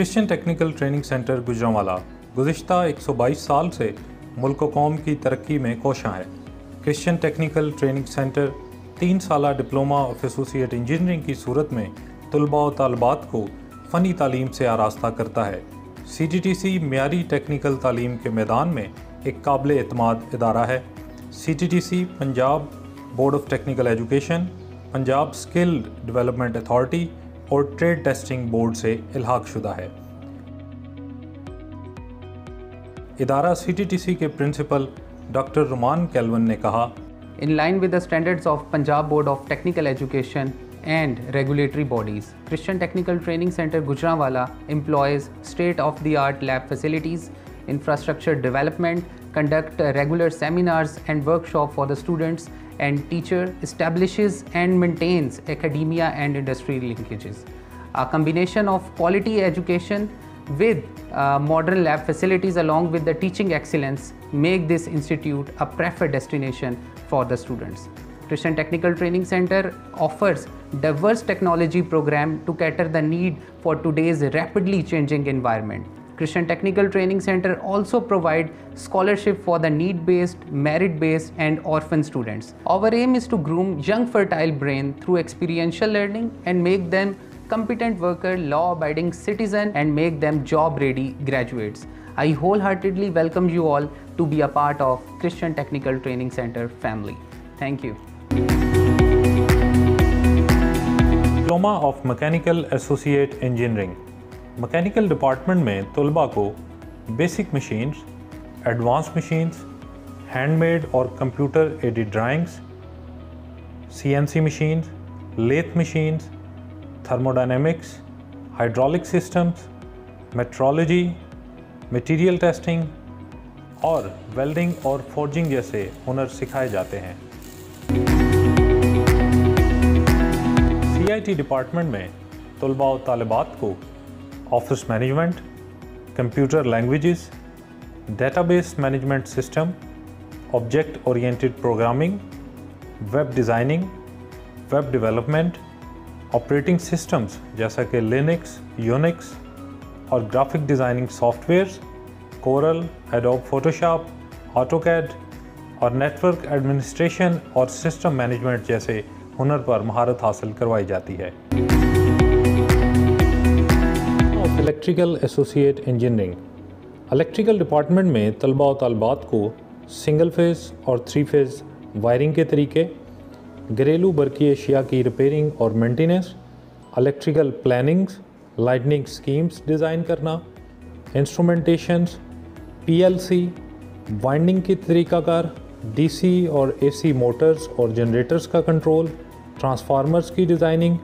Christian technical training centre Gujranwala گزشتہ 122 سال سے ملک و قوم کی ترقی میں کوشاں ہے۔ کرسچن ٹیکنیکل ٹریننگ سینٹر 3 سالہ ڈپلومہ آف ایسوسیٹ انجینئرنگ کی صورت میں طلباء و طالبات کو فنی تعلیم سے آراستہ کرتا ہے۔ CTTC معیاری ٹیکنیکل تعلیم کے میدان میں ایک قابل اعتماد ادارہ ہے۔ CTTC Punjab board of technical education, Punjab skill development authority اور ٹریڈ ٹیسٹنگ بورڈ سے الحاق شدہ ہے۔ ادارہ CTTC کے پرنسپل ڈاکٹر رومان کیلون نے کہا، In line with the standards of Punjab Board of Technical Education and regulatory bodies, Christian Technical Training Center Gujranwala employs state-of-the-art lab facilities, infrastructure development, conduct regular seminars and workshops for the students and teacher, establishes and maintains academia and industry linkages. A combination of quality education with modern lab facilities along with the teaching excellence make this institute a preferred destination for the students. Christian Technical Training Center offers diverse technology program to cater the need for today's rapidly changing environment. Christian Technical Training Center also provide scholarship for the need-based, merit-based and orphan students. Our aim is to groom young fertile brain through experiential learning and make them competent worker, law-abiding citizen and make them job-ready graduates. I wholeheartedly welcome you all to be a part of Christian Technical Training Center family. Thank you. Diploma of mechanical associate engineering mechanical department میں طلباء کو basic machines, advance machines, hand made اور computer aided drawings, CNC machines, lathe machines, thermodynamics, hydraulic systems, metrology, material testing اور welding اور forging جیسے ہنر سکھائے جاتے ہیں۔ CIT ڈپارٹمنٹ میں طلباء و طالبات کو office management, computer languages, database management system, object oriented programming, web designing, web development, operating systems جیسا کہ لینکس، یونکس اور graphic designing softwares, Corel, Adobe Photoshop, AutoCAD اور نیٹ ورک ایڈمنسٹریشن اور سسٹم مینجمنٹ جیسے ہنر پر مہارت حاصل کروائی جاتی ہے۔ Electrical associate engineering electrical department میں طلباء و طالبات کو سنگل فیز اور 3 فیز وائرنگ کے طریقے، گھریلو برقی اشیاء کی ریپیئرنگ اور maintenance, electrical plannings, Lightning schemes design کرنا، انسٹرومنٹیشنز، PLC، وائنڈنگ کی طریقہ کار، DC اور AC موٹرز اور جنریٹرز کا کنٹرول، ٹرانسفارمرز کی ڈیزائننگ،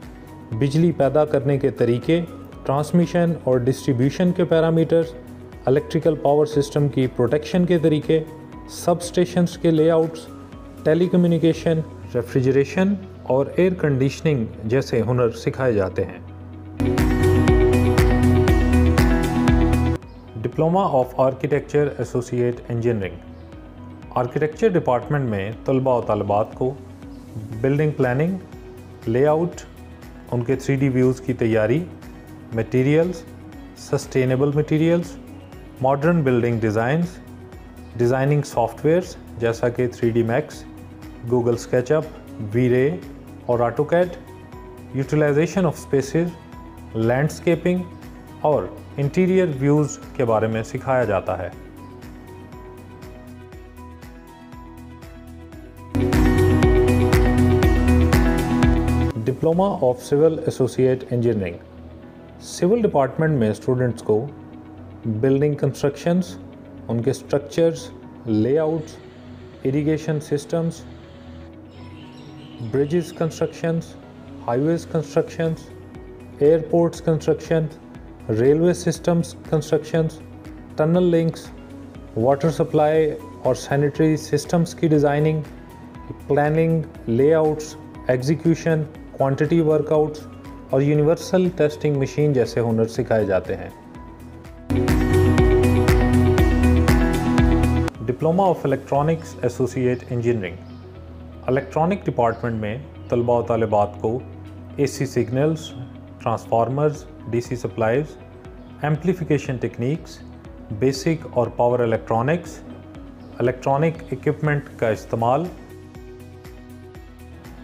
بجلی پیدا کرنے کے طریقے، ٹرانسمیشن اور ڈسٹریبیوشن کے پیرامیٹرز، الیکٹریکل پاور سسٹم کی پروٹیکشن کے طریقے، سب اسٹیشنز کے لے آؤٹس، ٹیلی کمیونیکیشن، ریفریجریشن اور ایئر کنڈیشننگ جیسے ہنر سکھائے جاتے ہیں۔ Diploma of architecture associate engineering architecture department میں طلباء و طالبات کو بلڈنگ پلاننگ، لے آؤٹ، ان کے 3D ویوز کی تیاری، materials, sustainable materials, modern building designs, designing softwares جیسا کہ 3D Max, Google SketchUp, V-Ray اور AutoCAD, utilization of spaces, landscaping اور انٹیریئر ویوز کے بارے میں سکھایا جاتا ہے۔ Diploma of civil associate engineering civil department میں اسٹوڈنٹس کو بلڈنگ کنسٹرکشنز، ان کے structures, layouts, irrigation systems, bridges constructions, highways constructions, airports constructions, railway systems constructions, tunnel links, water supply اور سینیٹری سسٹمز کی designing, planning, layouts, execution, quantity work outs اور universal testing machine جیسے ہنر سکھائے جاتے ہیں۔ Diploma of electronics associate engineering electronic department میں طلباء و طالبات کو AC signals, transformers, DC supplies, amplification techniques, basic اور پاور الیکٹرانکس، الیکٹرانک ایکوپمنٹ کا استعمال،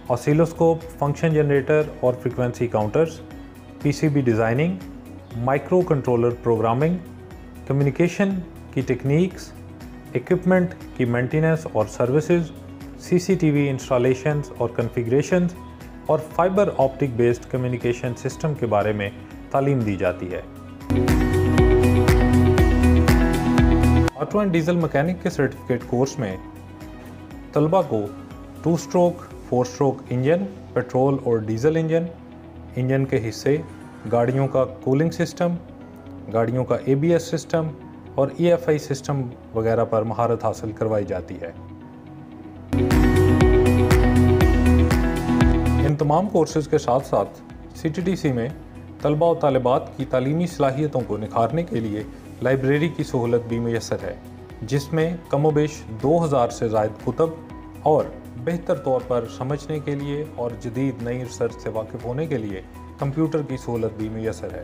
آسیلوسکوپ، فنکشن جنریٹر اور frequency counters, P C B designing, microcontroller programming, communication کی ٹیکنیکس، ایکوپمنٹ کی مینٹیننس اور سروسز، سی سی ٹی وی انسٹالیشنز اور configurations اور fibre optic based communication system کے بارے میں تعلیم دی جاتی ہے۔ آٹو اینڈ ڈیزل مکینک کے سرٹیفکیٹ کورس میں طلبہ کو 2 اسٹروک، 4 اسٹروک انجن، پیٹرول اور ڈیزل انجن کے حصے، گاڑیوں کا کولنگ سسٹم، گاڑیوں کا اے بی ایس سسٹم اور ای ایف آئی سسٹم وغیرہ پر مہارت حاصل کروائی جاتی ہے۔ ان تمام کورسز کے ساتھ ساتھ سی ٹی ٹی سی میں طلبہ و طالبات کی تعلیمی صلاحیتوں کو نکھارنے کے لیے لائبریری کی سہولت بھی میسر ہے، جس میں کم و بیش 2000 سے زائد کتب اور بہتر طور پر سمجھنے کے لیے اور جدید نئی ریسرچ سے واقف ہونے کے لیے کمپیوٹر کی سہولت بھی میسر ہے۔